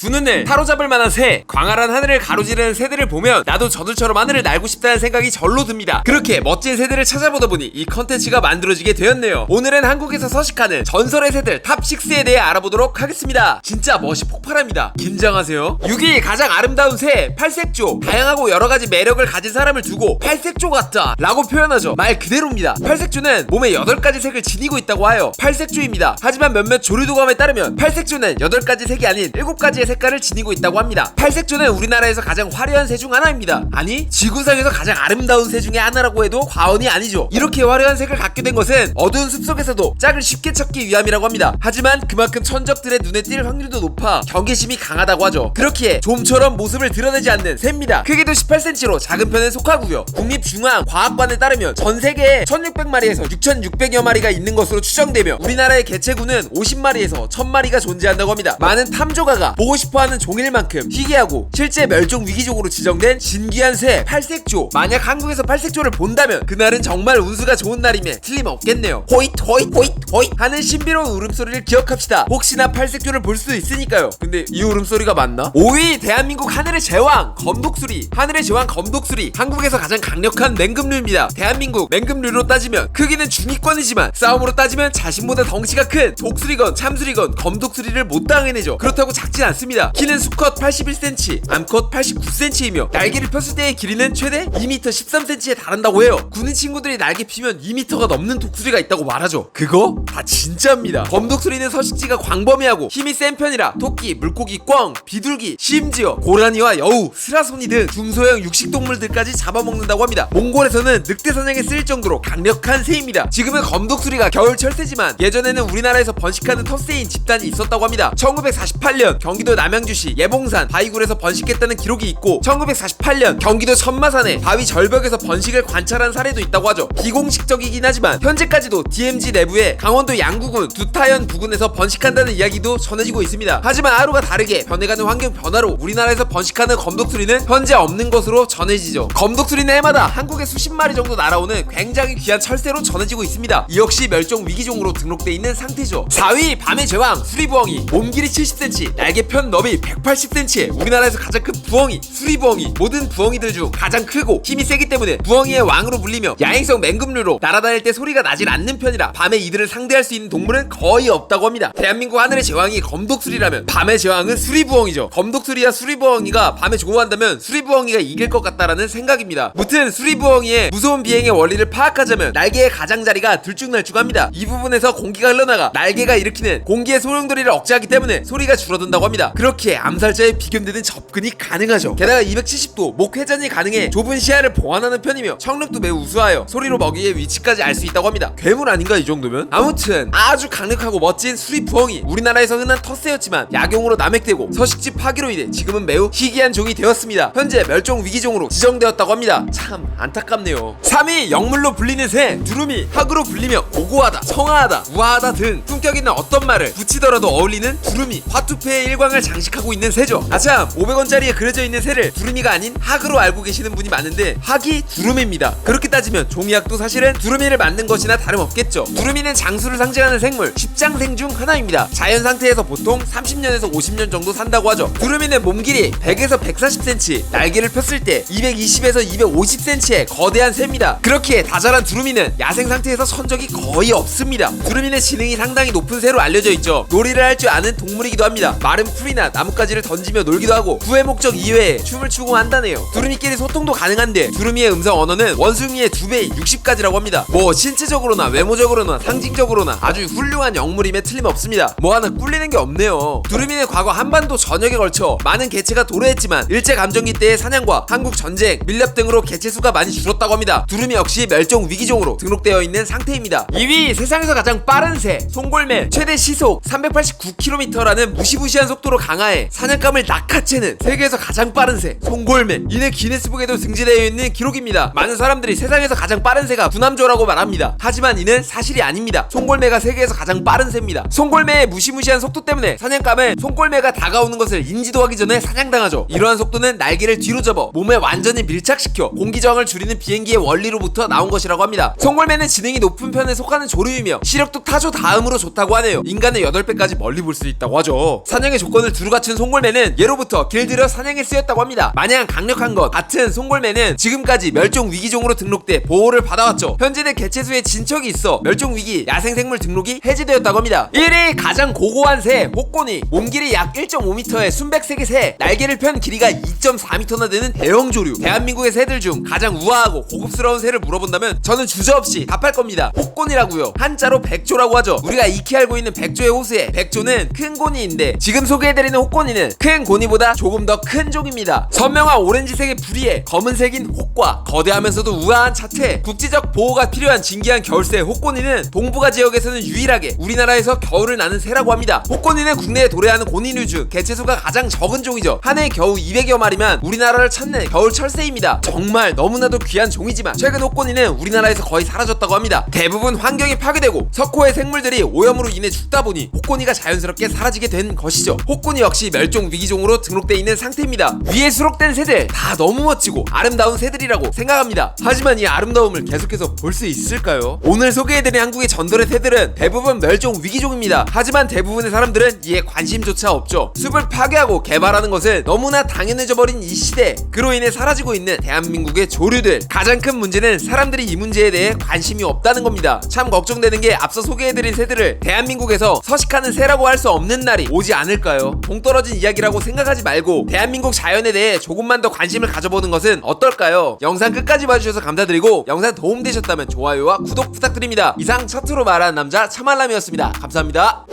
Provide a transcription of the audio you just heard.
두 눈을 사로잡을 만한 새, 광활한 하늘을 가로지르는 새들을 보면 나도 저들처럼 하늘을 날고 싶다는 생각이 절로 듭니다. 그렇게 멋진 새들을 찾아보다 보니 이 컨텐츠가 만들어지게 되었네요. 오늘은 한국에서 서식하는 전설의 새들 탑6에 대해 알아보도록 하겠습니다. 진짜 멋이 폭발합니다. 긴장하세요. 6위 가장 아름다운 새 팔색조. 다양하고 여러가지 매력을 가진 사람을 두고 팔색조 같다 라고 표현하죠. 말 그대로입니다. 팔색조는 몸에 8가지 색을 지니고 있다고 하여 팔색조입니다. 하지만 몇몇 조류도감에 따르면 팔색조는 8가지 색이 아닌 7가지의 색깔을 지니고 있다고 합니다. 팔색조는 우리나라에서 가장 화려한 새 중 하나입니다. 아니 지구상에서 가장 아름다운 새 중에 하나라고 해도 과언이 아니죠. 이렇게 화려한 색을 갖게 된 것은 어두운 숲속에서도 짝을 쉽게 찾기 위함이라고 합니다. 하지만 그만큼 천적들의 눈에 띌 확률도 높아 경계심이 강하다고 하죠. 그렇기에 좀처럼 모습을 드러내지 않는 새입니다. 크기도 18cm로 작은 편에 속하고요. 국립중앙과학관에 따르면 전 세계에 1600마리에서 6600여 마리가 있는 것으로 추정되며 우리나라의 개체군은 50마리에서 1000마리가 존재한다고 합니다. 많은 탐조가가 보고 싶어하는 종일 만큼 희귀하고 실제 멸종 위기종으로 지정된 진귀한 새 팔색조. 만약 한국에서 팔색조를 본다면 그날은 정말 운수가 좋은 날임에 틀림없겠네요. 호잇 호잇 호잇 호잇 하는 신비로운 울음소리를 기억합시다. 혹시나 팔색조를 볼 수도 있으니까요. 근데 이 울음소리가 맞나? 5위 대한민국 하늘의 제왕 검독수리. 하늘의 제왕 검독수리, 한국에서 가장 강력한 맹금류입니다. 대한민국 맹금류로 따지면 크기는 중위권이지만 싸움으로 따지면 자신보다 덩치가 큰 독수리건 참수리건 검독수리를 못 당해내죠. 그렇다고 작진 않습니다. 키는 수컷 81cm, 암컷 89cm이며 날개를 폈을 때의 길이는 최대 2m 13cm에 달한다고 해요. 군인 친구들이 날개 피면 2m가 넘는 독수리가 있다고 말하죠. 그거 다 진짜입니다. 검독수리는 서식지가 광범위하고 힘이 센 편이라 토끼, 물고기, 꿩, 비둘기, 심지어 고라니와 여우, 스라소니 등 중소형 육식동물들까지 잡아먹는다고 합니다. 몽골에서는 늑대 사냥에 쓰일 정도로 강력한 새입니다. 지금은 검독수리가 겨울철 새지만 예전에는 우리나라에서 번식하는 텃새인 집단이 있었다고 합니다. 1948년 경기도 남양주시 예봉산 바위굴에서 번식했다는 기록이 있고 1948년 경기도 천마산의 바위 절벽에서 번식을 관찰한 사례도 있다고 하죠. 비공식적이긴 하지만 현재까지도 DMZ 내부에 강원도 양구군 두타연 부근에서 번식한다는 이야기도 전해지고 있습니다. 하지만 하루가 다르게 변해가는 환경 변화로 우리나라에서 번식하는 검독수리는 현재 없는 것으로 전해지죠. 검독수리는 해마다 한국에 수십 마리 정도 날아오는 굉장히 귀한 철새로 전해지고 있습니다. 이 역시 멸종 위기종으로 등록돼 있는 상태죠. 4위 밤의 제왕 수리부엉이. 몸 길이 70cm, 날개편 너비 180cm의 우리나라에서 가장 큰 부엉이 수리부엉이. 모든 부엉이들 중 가장 크고 힘이 세기 때문에 부엉이의 왕으로 불리며 야행성 맹금류로 날아다닐 때 소리가 나질 않는 편이라 밤에 이들을 상대할 수 있는 동물은 거의 없다고 합니다. 대한민국 하늘의 제왕이 검독수리라면 밤의 제왕은 수리부엉이죠. 검독수리와 수리부엉이가 밤에 조우한다면 수리부엉이가 이길 것 같다라는 생각입니다. 무튼 수리부엉이의 무서운 비행의 원리를 파악하자면 날개의 가장자리가 들쭉날쭉합니다. 이 부분에서 공기가 흘러나가 날개가 일으키는 공기의 소용돌이를 억제하기 때문에 소리가 줄어든다고 합니다. 그렇기에 암살자의 비견되는 접근이 가능하죠. 게다가 270도 목 회전이 가능해 좁은 시야를 보완하는 편이며 청력도 매우 우수하여 소리로 먹이의 위치까지 알 수 있다고 합니다. 괴물 아닌가 이 정도면? 아무튼 아주 강력하고 멋진 수리부엉이. 우리나라에서 흔한 텃새였지만 약용으로 남획되고 서식지 파기로 인해 지금은 매우 희귀한 종이 되었습니다. 현재 멸종 위기종으로 지정되었다고 합니다. 참 안타깝네요. 3위 영물로 불리는 새 두루미. 학으로 불리며 고고하다, 성하하다, 우아하다 등 품격 있는 어떤 말을 붙이더라도 어울리는 두루미. 화투패의 일광을 장식하고 있는 새죠. 아참 500원짜리에 그려져 있는 새를 두루미가 아닌 학으로 알고 계시는 분이 많은데 학이 두루미입니다. 그렇게 따지면 종이학도 사실은 두루미를 만든 것이나 다름없겠죠. 두루미는 장수를 상징하는 생물, 십장생 중 하나입니다. 자연 상태에서 보통 30년에서 50년 정도 산다고 하죠. 두루미는 몸 길이 100에서 140cm, 날개를 폈을 때 220에서 250cm의 거대한 새입니다. 그렇기에 다자란 두루미는 야생 상태에서 선 적이 거의 없습니다. 두루미는 지능이 상당히 높은 새로 알려져 있죠. 놀이를 할 줄 아는 동물이기도 합니다. 마른 풀이나 나뭇가지를 던지며 놀기도 하고 구애 목적 이외에 춤을 추고 한다네요. 두루미끼리 소통도 가능한데 두루미의 음성 언어는 원숭이의 2배인 60가지라고 합니다. 뭐 신체적으로나 외모적으로나 상징적으로나 아주 훌륭한 영물임에 틀림없습니다. 뭐 하나 꿀리는 게 없네요. 두루미는 과거 한반도 전역에 걸쳐 많은 개체가 도래했지만 일제감정기 때의 사냥과 한국 전쟁, 밀렵 등으로 개체 수가 많이 줄었다고 합니다. 두루미 역시 멸종 위기종으로 등록되어 있는 상태입니다. 2위 세상에서 가장 빠른 새 송골매. 최대 시속 389km라는 무시무시한 속도로 강하해 사냥감을 낚아채는 세계에서 가장 빠른 새 송골매. 이는 기네스북에도 등재되어 있는 기록입니다. 많은 사람들이 세상에서 가장 빠른 새가 구남조라고 말합니다. 하지만 이는 사실이 아닙니다. 송골매가 세계에서 가장 빠른 새입니다. 송골매의 무시무시한 속도 때문에 사냥감은 송골매가 다가오는 것을 인지도 하기 전에 사냥당하죠. 이러한 속도는 날개를 뒤로 접어 몸에 완전히 밀착시켜 공기저항을 줄이는 비행기의 원리로부터 나온 것이라고 합니다. 송골매는 지능이 높은 편에 속하는 조류이며 시력도 타조 다음으로 좋다고 하네요. 인간의 8배까지 멀리 볼 수 있다고 하죠. 사냥의 조건을 자원을 두루 갖춘 송골매는 예로부터 길들여 사냥에 쓰였다고 합니다. 마냥 강력한 것 같은 송골매는 지금까지 멸종 위기종으로 등록돼 보호를 받아왔죠. 현재는 개체수에 진척이 있어 멸종 위기 야생생물 등록이 해제되었다고 합니다. 1위 가장 고고한 새 호꼬니. 몸길이 약 1.5m의 순백색의 새, 날개를 편 길이가 2.4m나 되는 대형 조류. 대한민국의 새들 중 가장 우아하고 고급스러운 새를 물어본다면 저는 주저없이 답할 겁니다. 호꼬니라고요. 한자로 백조라고 하죠. 우리가 익히 알고 있는 백조의 호수에 백조는 큰 고니인데 지금 소개해드리는 호꼬니는 큰 고니보다 조금 더 큰 종입니다. 선명한 오렌지색의 부리에 검은색인 혹과 거대하면서도 우아한 자태, 국지적 보호가 필요한 진기한 겨울새 호꼬니는 동북아 지역에서는 유일하게 우리나라에서 겨울을 나는 새라고 합니다. 호꼬니는 국내에 도래하는 고니류 중 개체수가 가장 적은 종이죠. 한 해에 겨우 200여 마리만 우리나라를 찾는 겨울 철새입니다. 정말 너무나도 귀한 종이지만 최근 호꼬니는 우리나라에서 거의 사라졌다고 합니다. 대부분 환경이 파괴되고 석호의 생물들이 오염으로 인해 죽다 보니 호꼬니가 자연스럽게 사라지게 된 것이죠. 호꼬니 역시 멸종 위기종으로 등록돼 있는 상태입니다. 위에 수록된 새들 다 너무 멋지고 아름다운 새들이라고 생각합니다. 하지만 이 아름다움을 계속해서 볼 수 있을까요? 오늘 소개해드린 한국의 전설의 새들은 대부분 멸종 위기종입니다. 하지만 대부분의 사람들은 이에 관심조차 없죠. 숲을 파괴하고 개발하는 것은 너무나 당연해져 버린 이 시대, 그로 인해 사라지고 있는 대한민국의 조류들. 가장 큰 문제는 사람들이 이 문제에 대해 관심이 없다는 겁니다. 참 걱정되는 게 앞서 소개해드린 새들을 대한민국에서 서식하는 새라고 할 수 없는 날이 오지 않을까요? 동떨어진 이야기라고 생각하지 말고 대한민국 자연에 대해 조금만 더 관심을 가져보는 것은 어떨까요? 영상 끝까지 봐주셔서 감사드리고 영상 도움되셨다면 좋아요와 구독 부탁드립니다. 이상 첫으로 말하는 남자 참알람이었습니다. 감사합니다.